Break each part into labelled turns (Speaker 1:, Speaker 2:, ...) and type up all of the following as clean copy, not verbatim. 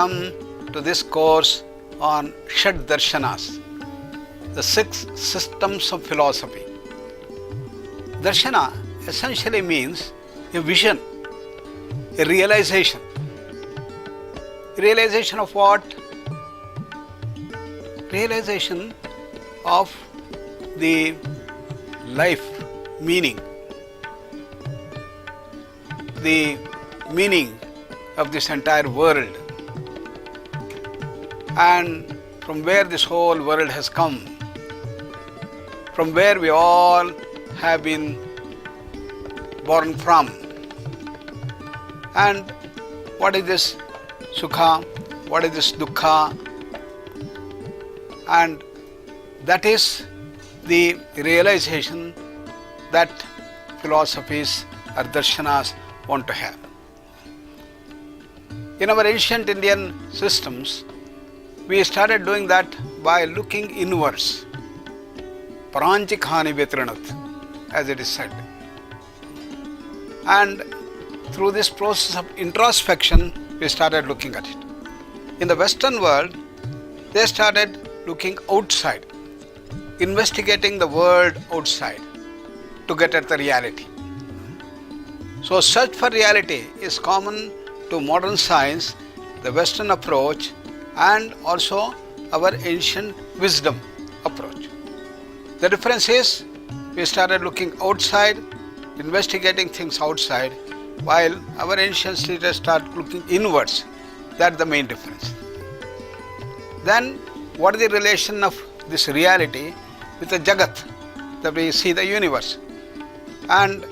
Speaker 1: come to this course on Shaddarshanas, the 6 systems of philosophy. Darshana essentially means a vision, a realization. Realization of what? Realization of the life meaning, the meaning of this entire world, and from where this whole world has come, from where we all have been born from, and what is this sukha, what is this dukkha, and that is the realization that philosophies or darshanas want to have. In our ancient Indian systems, we started doing that by looking inwards. Paranchikhani Vetranat, as it is said. And through this process of introspection, we started looking at it. In the Western world, they started looking outside, investigating the world outside to get at the reality. So search for reality is common to modern science, the Western approach, and also our ancient wisdom approach. The difference is we started looking outside, investigating things outside, while our ancient leaders started looking inwards. That's the main difference. Then what is the relation of this reality with the Jagat, that we see the universe? And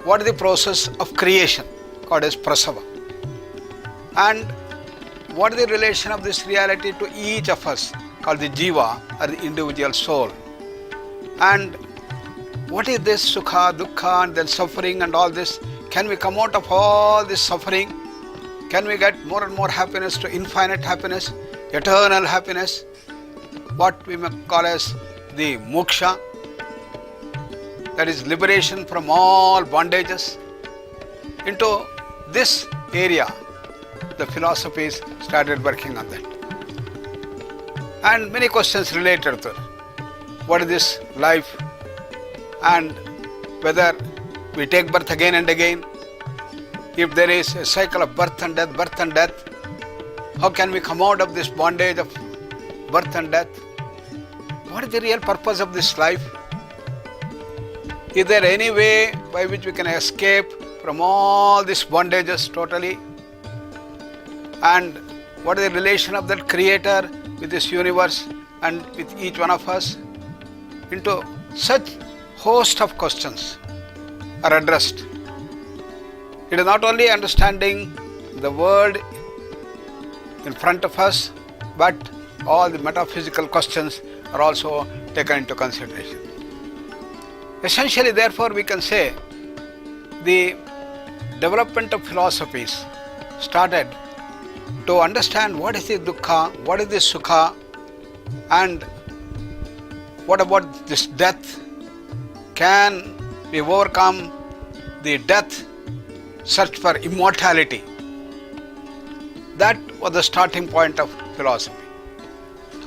Speaker 1: what is the process of creation called as prasava? And what is the relation of this reality to each of us called the jiva or the individual soul? And what is this sukha, dukkha, and then suffering and all this? Can we come out of all this suffering? Can we get more and more happiness to infinite happiness, eternal happiness, what we may call as the moksha, that is liberation from all bondages? Into this area, the philosophies started working on that. And many questions related to it. What is this life? And whether we take birth again and again. If there is a cycle of birth and death, how can we come out of this bondage of birth and death? What is the real purpose of this life? Is there any way by which we can escape from all these bondages totally? And what is the relation of that Creator with this universe and with each one of us? Into such host of questions are addressed. It is not only understanding the world in front of us, but all the metaphysical questions are also taken into consideration. Essentially, therefore, we can say the development of philosophies started to understand what is the dukkha, what is the sukha, and what about this death? Can we overcome the death, search for immortality? That was the starting point of philosophy.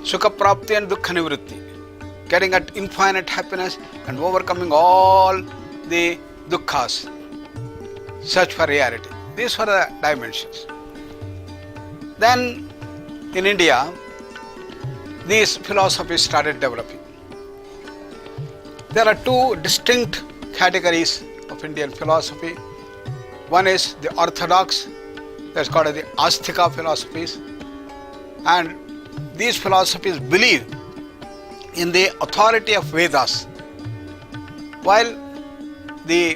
Speaker 1: Sukha prapti and dukkha nivritti, getting at infinite happiness and overcoming all the dukkhas, search for reality. These were the dimensions. Then in India, these philosophies started developing. There are 2 distinct categories of Indian philosophy. One is the orthodox, that's called the Astika philosophies, and these philosophies believe in the authority of Vedas, while the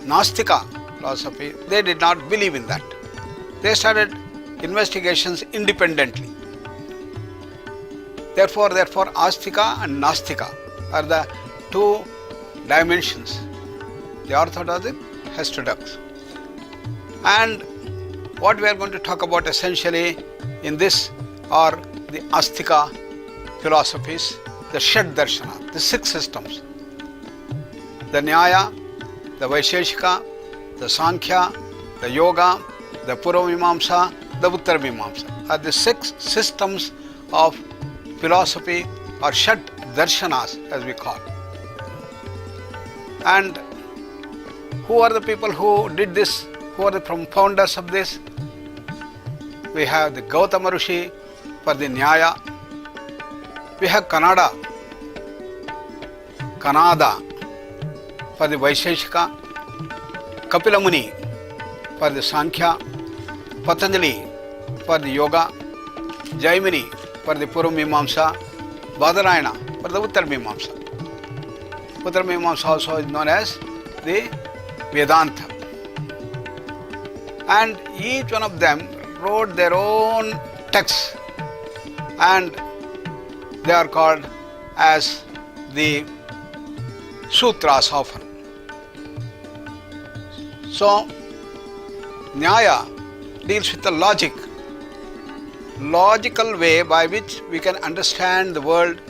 Speaker 1: Nastika philosophy, they did not believe in that. They started investigations independently. Therefore, Astika and Nastika are the 2 dimensions, the orthodox and heterodox. And what we are going to talk about essentially in this are the Astika philosophies, the Shaddarshanas, the 6 systems. The Nyaya, the Vaisheshika, the Sankhya, the Yoga, the Puravamimamsa, the Uttarvimamsa are the 6 systems of philosophy or Shaddarshanas as we call. And who are the people who did this? Who are the founders of this? We have the Gautama Rishi for the Nyaya. We have Kannada for the Vaisheshika, Kapila Muni for the Sankhya, Patanjali for the Yoga, Jaimini for the Purvamimamsa, Badarayana for the Uttarmimamsa. Uttarmimamsa also is known as the Vedanta. And each one of them wrote their own texts, and they are called as the Sūtras often. So, Nyaya deals with the logical way by which we can understand the world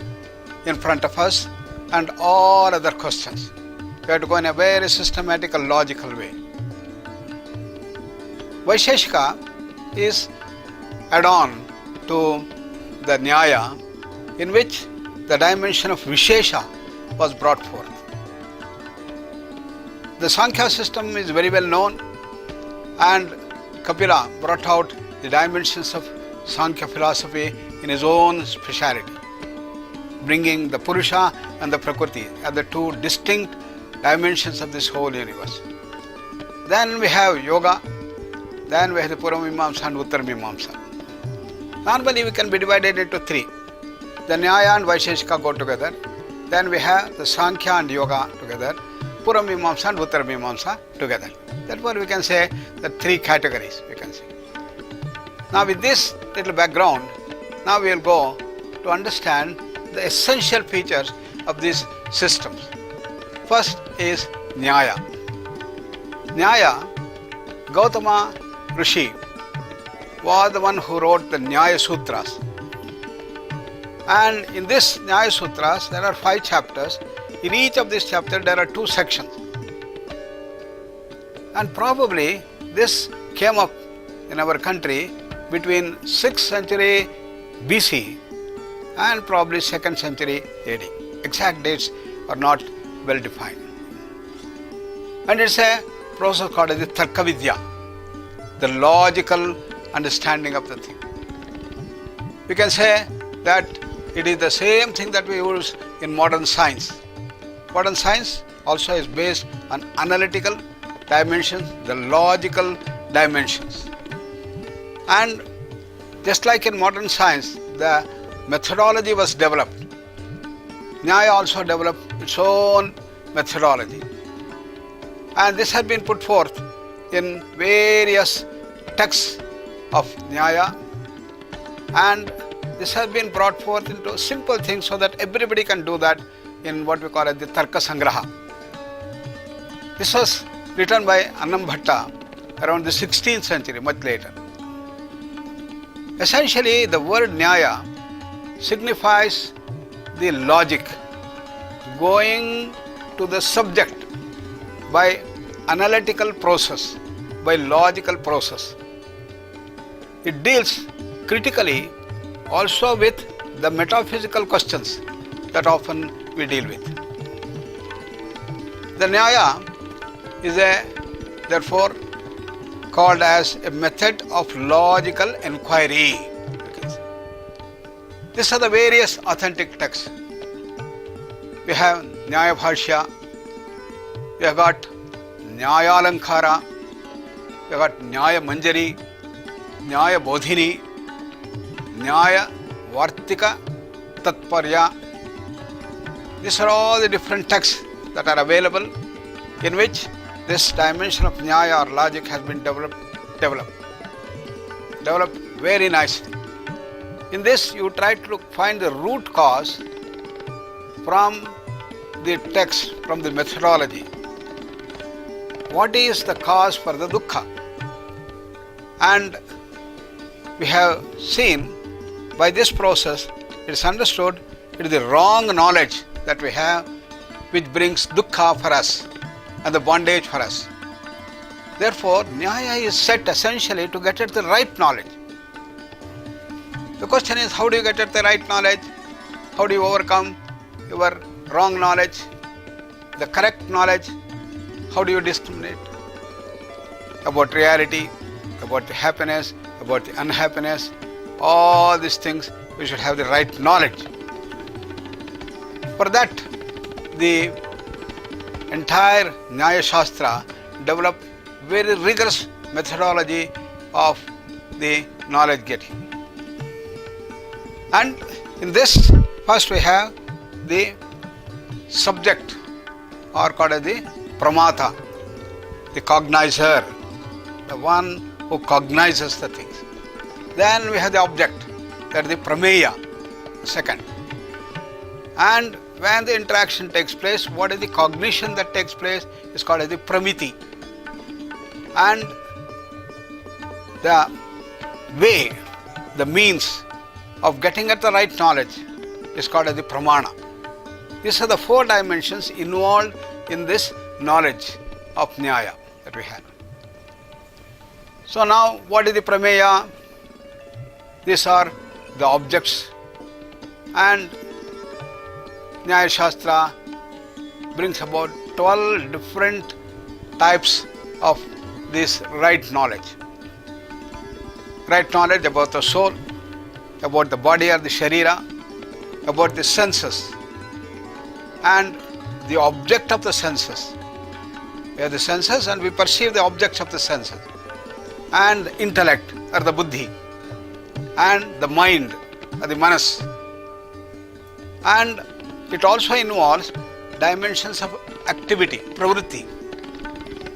Speaker 1: in front of us and all other questions. We have to go in a very systematic and logical way. Vaisheshika is add-on to the Nyaya, in which the dimension of Vishesha was brought forth. The Sankhya system is very well known, and Kapila brought out the dimensions of Sankhya philosophy in his own speciality, bringing the Purusha and the Prakriti as the 2 distinct dimensions of this whole universe. Then we have Yoga, then we have the Purvamimamsa and Uttarmimamsa. Normally we can be divided into 3. The Nyaya and Vaisheshika go together. Then we have the Sankhya and Yoga together, Purvamimamsa and Uttarmimamsa together. Therefore we can say the 3 categories we can say. Now with this little background, now we will go to understand the essential features of these systems. First is Nyaya. Nyaya, Gautama Rishi was the one who wrote the Nyaya Sūtras. And in this Nyaya Sūtras, there are 5 chapters. In each of these chapters, there are 2 sections. And probably this came up in our country between 6th century BC and probably 2nd century AD. Exact dates are not well defined. And it's a process called as the Tarka Vidya, the logical understanding of the thing. We can say that it is the same thing that we use in modern science. Modern science also is based on analytical dimensions, the logical dimensions. And just like in modern science, the methodology was developed. Nyaya also developed its own methodology. And this has been put forth in various texts of Nyaya, and this has been brought forth into simple things so that everybody can do that in what we call as the Tarka Sangraha. This was written by Annam Bhatta around the 16th century, much later. Essentially, the word Nyaya signifies the logic, going to the subject by analytical process, by logical process. It deals critically also with the metaphysical questions that often we deal with. The Nyaya is therefore called as a method of logical inquiry. These are the various authentic texts. We have Nyaya Bhashya, we have got Nyaya Alankara, we have got Nyaya Manjari, Nyaya Bodhini, Nyaya Vartika Tatparya. These are all the different texts that are available in which this dimension of Nyaya or logic has been developed very nicely. In this, you try to find the root cause from the text, from the methodology. What is the cause for the dukkha? And we have seen by this process, it is understood it is the wrong knowledge that we have which brings dukkha for us and the bondage for us. Therefore, Nyaya is set essentially to get at the right knowledge. The question is, how do you get at the right knowledge? How do you overcome your wrong knowledge? The correct knowledge, how do you discriminate about reality, about the happiness, about the unhappiness? All these things, we should have the right knowledge. For that, the entire Nyaya Shastra developed very rigorous methodology of the knowledge getting. And in this, first we have the subject, or called as the pramāta, the cognizer, the one who cognizes the things. Then we have the object, that is the prameya, second. And when the interaction takes place, what is the cognition that takes place is called as the pramiti. And the way, the means of getting at the right knowledge is called as the pramāṇa. These are the four dimensions involved in this knowledge of Nyaya that we have. So now, what is the prameya? These are the objects, and Nyaya Shastra brings about 12 different types of this right knowledge. Right knowledge about the soul, about the body or the sharira, about the senses, and the object of the senses. We have the senses and we perceive the objects of the senses, and the intellect or the buddhi, and the mind or the manas. And it also involves dimensions of activity, pravritti,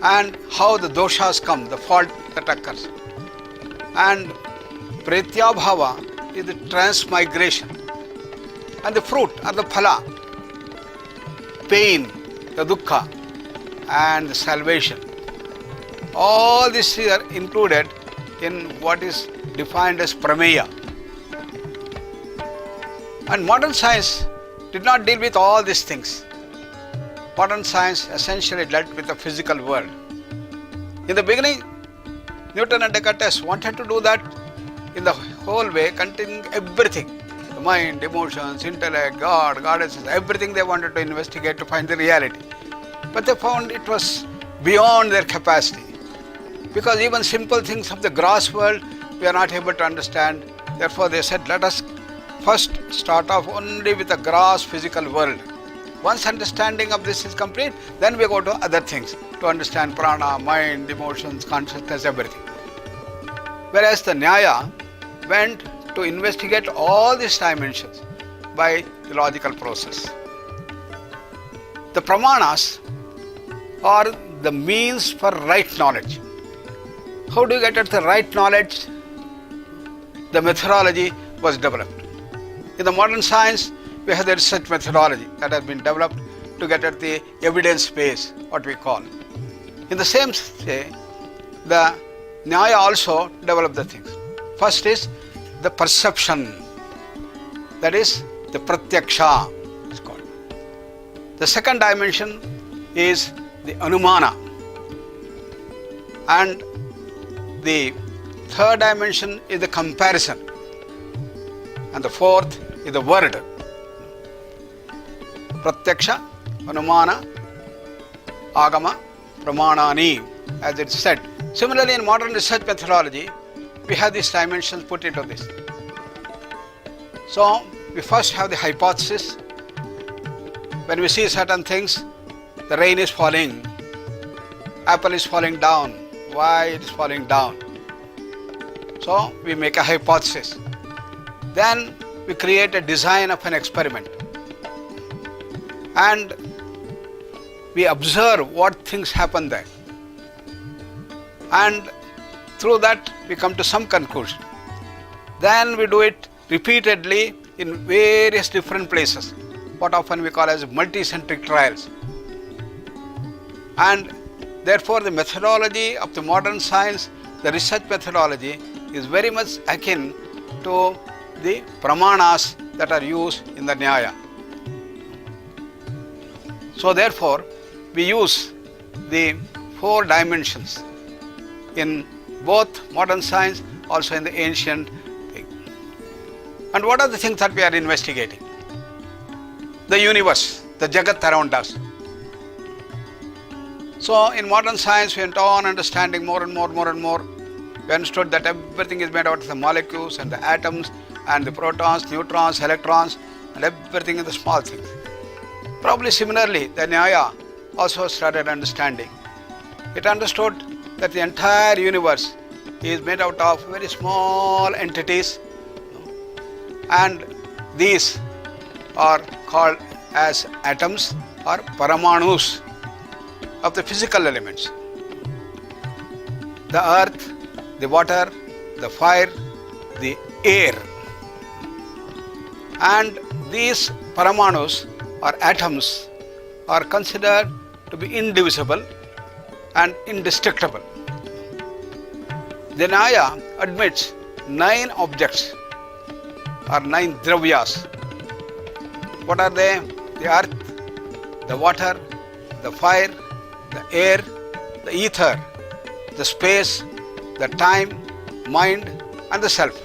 Speaker 1: and how the doshas come, the fault that occurs. And pretyabhava is the transmigration, and the fruit or the phala, pain, the dukkha, and the salvation. All these are included in what is defined as prameya. And modern science did not deal with all these things. Modern science essentially dealt with the physical world. In the beginning, Newton and Descartes wanted to do that in the whole way, containing everything. The mind, emotions, intellect, God, goddesses, everything they wanted to investigate to find the reality. But they found it was beyond their capacity. Because even simple things of the gross world, we are not able to understand. Therefore they said, let us first start off only with the gross physical world. Once understanding of this is complete, then we go to other things to understand prana, mind, emotions, consciousness, everything. Whereas the Nyaya went to investigate all these dimensions by the logical process. The pramāṇas are the means for right knowledge. How do you get at the right knowledge? The methodology was developed. In the modern science, we have the research methodology that has been developed to get at the evidence base, what we call. In the same way, the Nyaya also developed the things. First is the perception, that is the pratyaksha, it's called. The second dimension is the anumāna, and the third dimension is the comparison, and the fourth is the word. Pratyaksha, anumāna, agama, pramāṇāni, as it is said. Similarly, in modern research methodology, we have these dimensions put into this. So, we first have the hypothesis. When we see certain things, the rain is falling, apple is falling down, why it is falling down? So, we make a hypothesis. Then, we create a design of an experiment. And we observe what things happen there. And through that, we come to some conclusion. Then we do it repeatedly in various different places, what often we call as multi-centric trials. And therefore, the methodology of the modern science, the research methodology, is very much akin to the pramāṇas that are used in the Nyaya. So therefore, we use the four dimensions in both modern science, also in the ancient thing. And what are the things that we are investigating? The universe, the Jagat around us. So in modern science we went on understanding more and more. We understood that everything is made out of the molecules and the atoms and the protons, neutrons, electrons, and everything in the small things. Probably similarly, the Nyaya also started understanding. It understood that the entire universe is made out of very small entities, and these are called as atoms or pramāṇas of the physical elements. The earth, the water, the fire, the air. And these pramāṇas or atoms are considered to be indivisible and indestructible. The Nyaya admits 9 objects or 9 dravyas. What are they? The earth, the water, the fire, the air, the ether, the space, the time, mind, and the self.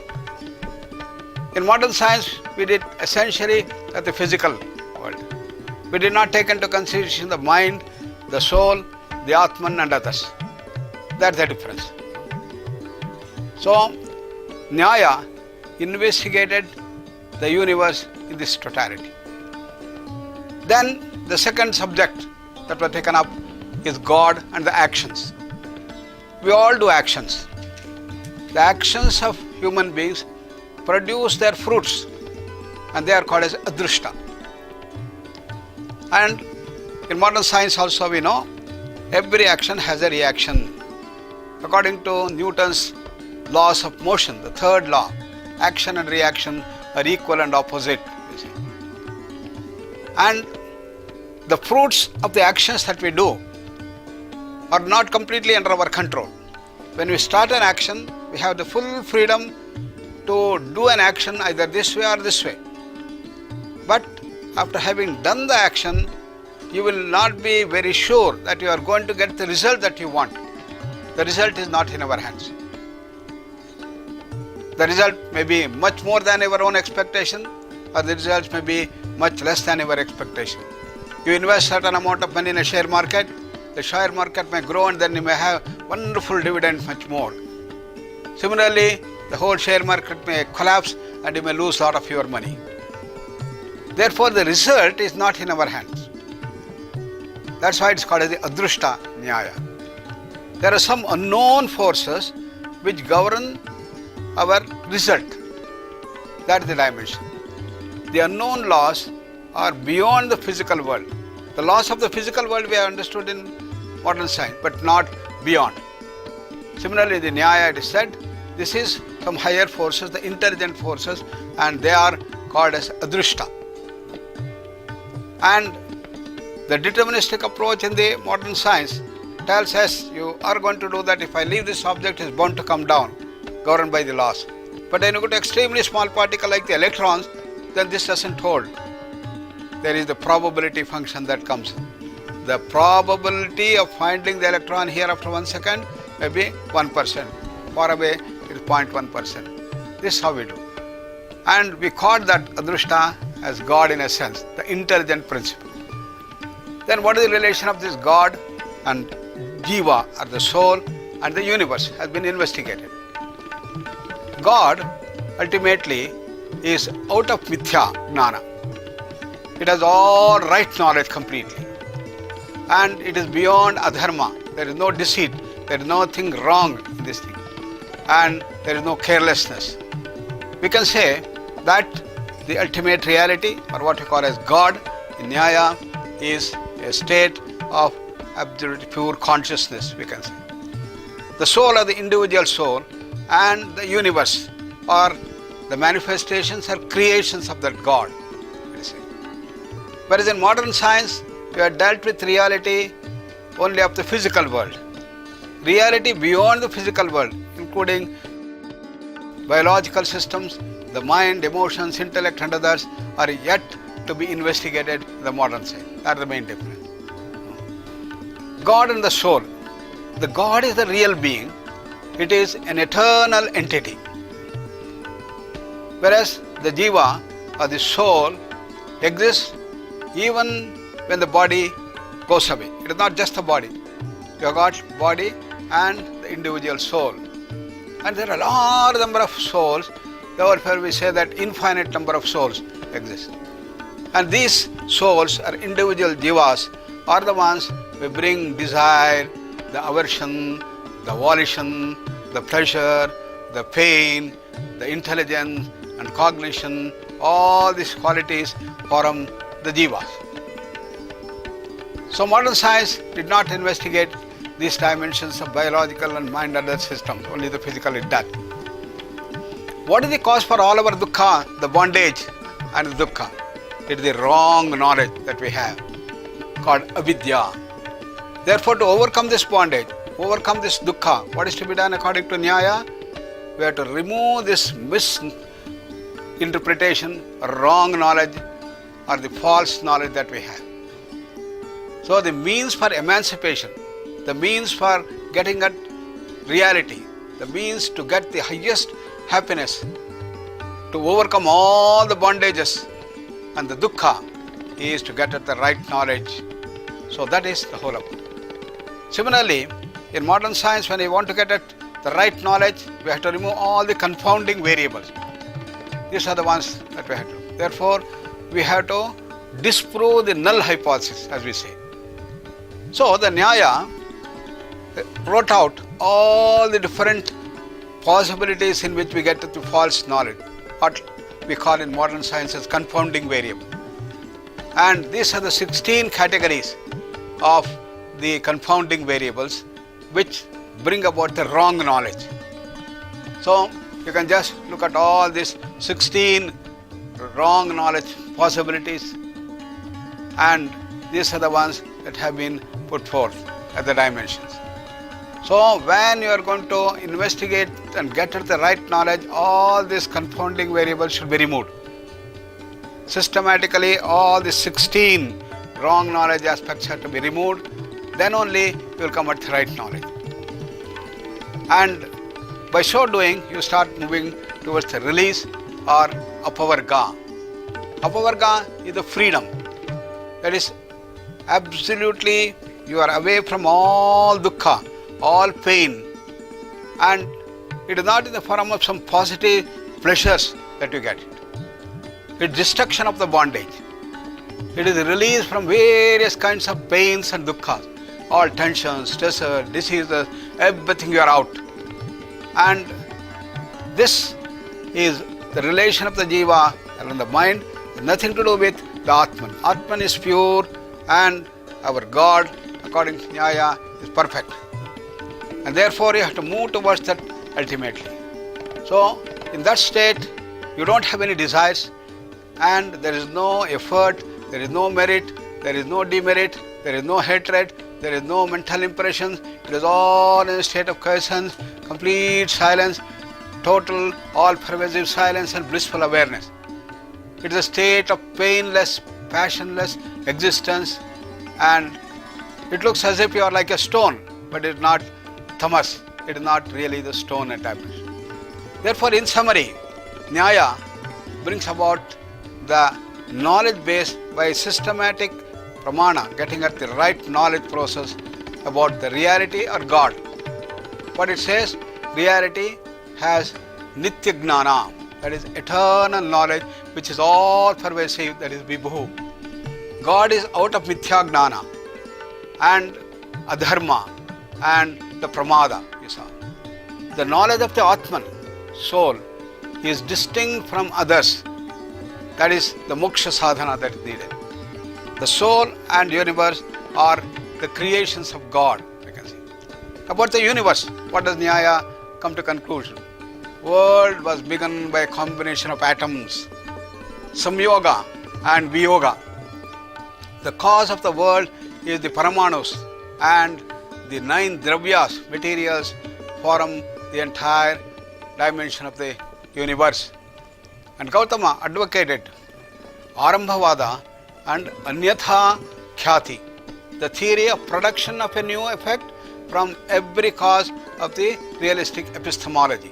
Speaker 1: In modern science, we did essentially at the physical world. We did not take into consideration the mind, the soul, the Atman, and others. That's the difference. So, Nyaya investigated the universe in this totality. Then, the second subject that was taken up is God and the actions. We all do actions. The actions of human beings produce their fruits, and they are called as adrishta. And in modern science also we know every action has a reaction. According to Newton's laws of motion, the third law, action and reaction are equal and opposite. And the fruits of the actions that we do are not completely under our control. When we start an action, we have the full freedom to do an action either this way or this way. But after having done the action, you will not be very sure that you are going to get the result that you want. The result is not in our hands. The result may be much more than our own expectation, or the results may be much less than our expectation. You invest certain amount of money in a share market, the share market may grow and then you may have wonderful dividend much more. Similarly, the whole share market may collapse and you may lose a lot of your money. Therefore, the result is not in our hands. That's why it's called as the adrishta Nyaya. There are some unknown forces which govern our result. That is the dimension. The unknown laws are beyond the physical world. The laws of the physical world we have understood in modern science, but not beyond. Similarly, the Nyaya, it is said, this is some higher forces, the intelligent forces, and they are called as adrishta. And the deterministic approach in the modern science tells us you are going to do that. If I leave this object, it is bound to come down, governed by the laws. But when you go to extremely small particle like the electrons, then this doesn't hold. There is the probability function that comes. The probability of finding the electron here after 1 second may be 1%. Far away it is 0.1%. This is how we do. And we call that adrishta as God in a sense, the intelligent principle. Then what is the relation of this God and jiva, or the soul, and the universe has been investigated. God ultimately is out of mithya jnana. It has all right knowledge completely. And it is beyond adharma. There is no deceit. There is nothing wrong in this thing. And there is no carelessness. We can say that the ultimate reality, or what we call as God in Nyaya, is a state of absolute pure consciousness, we can say. The soul or the individual soul and the universe are the manifestations or creations of that God. Whereas in modern science, we have dealt with reality only of the physical world. Reality beyond the physical world, including biological systems, the mind, emotions, intellect and others, are yet to be investigated in the modern science. That's the main difference. God and the soul. The God is the real being. It is an eternal entity. Whereas the jiva or the soul exists even when the body goes away. It is not just the body. You have got body and the individual soul. And there are a large number of souls. Therefore we say that infinite number of souls exist. And these souls are individual jivas are the ones who bring desire, the aversion, the volition, the pleasure, the pain, the intelligence and cognition. All these qualities form the jivas. So modern science did not investigate these dimensions of biological and mind and earth systems, only the physical it does. What is the cause for all our dukkha, the bondage and the dukkha? It is the wrong knowledge that we have, called avidya. Therefore, to overcome this bondage, overcome this dukkha, what is to be done according to Nyaya? We have to remove this misinterpretation, wrong knowledge or the false knowledge that we have. So the means for emancipation, the means for getting at reality, the means to get the highest happiness, to overcome all the bondages and the dukkha is to get at the right knowledge. So that is the whole of it. Similarly, in modern science, when we want to get at the right knowledge, we have to remove all the confounding variables. These are the ones that we have to do. Therefore, we have to disprove the null hypothesis, as we say. So the Nyaya wrote out all the different possibilities in which we get to the false knowledge, what we call in modern science as confounding variable. And these are the 16 categories of the confounding variables which bring about the wrong knowledge. So you can just look at all these 16 wrong knowledge possibilities, and these are the ones that have been put forth as the dimensions. So when you are going to investigate and get at the right knowledge, all these confounding variables should be removed. Systematically, all the 16 wrong knowledge aspects have to be removed. Then only you will come at the right knowledge. And by so doing, you start moving towards the release or apavarga. Apavarga is the freedom. That is, absolutely you are away from all dukkha, all pain, and it is not in the form of some positive pleasures that you get it. It is destruction of the bondage. It is release from various kinds of pains and dukkhas, all tensions, stresses, diseases, everything you are out. And this is the relation of the jiva and the mind, nothing to do with the Atman. Atman is pure and our God, according to Nyaya, is perfect. And therefore you have to move towards that ultimately. So in that state, you don't have any desires and there is no effort, there is no merit, there is no demerit, there is no hatred, there is no mental impressions. It is all in a state of quiescence, complete silence, total, all-pervasive silence and blissful awareness. It is a state of painless, passionless existence, and it looks as if you are like a stone, but it is not tamas, it is not really the stone at times. Therefore, in summary, Nyaya brings about the knowledge base by systematic pramāṇa, getting at the right knowledge process about the reality or God. What it says, reality has nitya gnāna, that is eternal knowledge which is all pervasive, that is vibhu. God is out of mithya gnāna and adharma and the pramāda, you saw. The knowledge of the Atman, soul, is distinct from others. That is the moksha sadhana that is needed. The soul and universe are the creations of God, we can see. About the universe, what does Nyaya come to conclusion? World was begun by a combination of atoms, samyoga and viyoga. The cause of the world is the pramāṇas, and the 9 dravyas, materials, form the entire dimension of the universe. And Gautama advocated Arambhavada and Anyatha Khyati, the theory of production of a new effect from every cause of the realistic epistemology.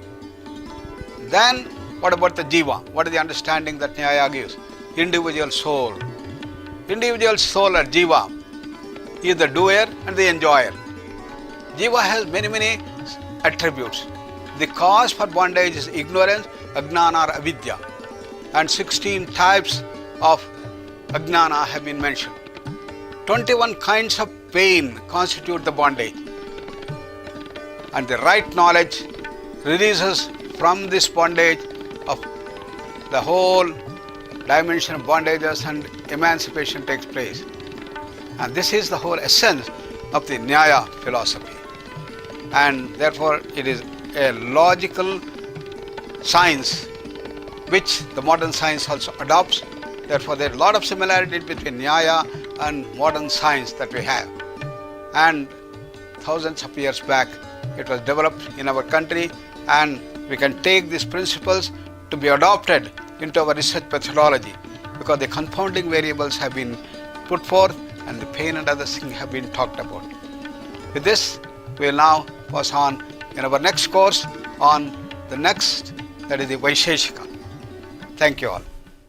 Speaker 1: Then What about the jiva? What is the understanding that Nyaya gives? Individual soul. Individual soul or jiva is the doer and the enjoyer. Jiva has many attributes. The cause for bondage is ignorance, ajnana or avidya. And 16 types of ajnana have been mentioned. 21 kinds of pain constitute the bondage. And the right knowledge releases from this bondage of the whole dimension of bondages, and emancipation takes place. And this is the whole essence of the Nyaya philosophy. And therefore it is a logical science which the modern science also adopts. Therefore there is a lot of similarity between Nyaya and modern science that we have. And thousands of years back it was developed in our country, and we can take these principles to be adopted into our research methodology, because the confounding variables have been put forth and the pain and other things have been talked about. With this, we will now pass on in our next course on the next, that is the Vaisheshika. Thank you all.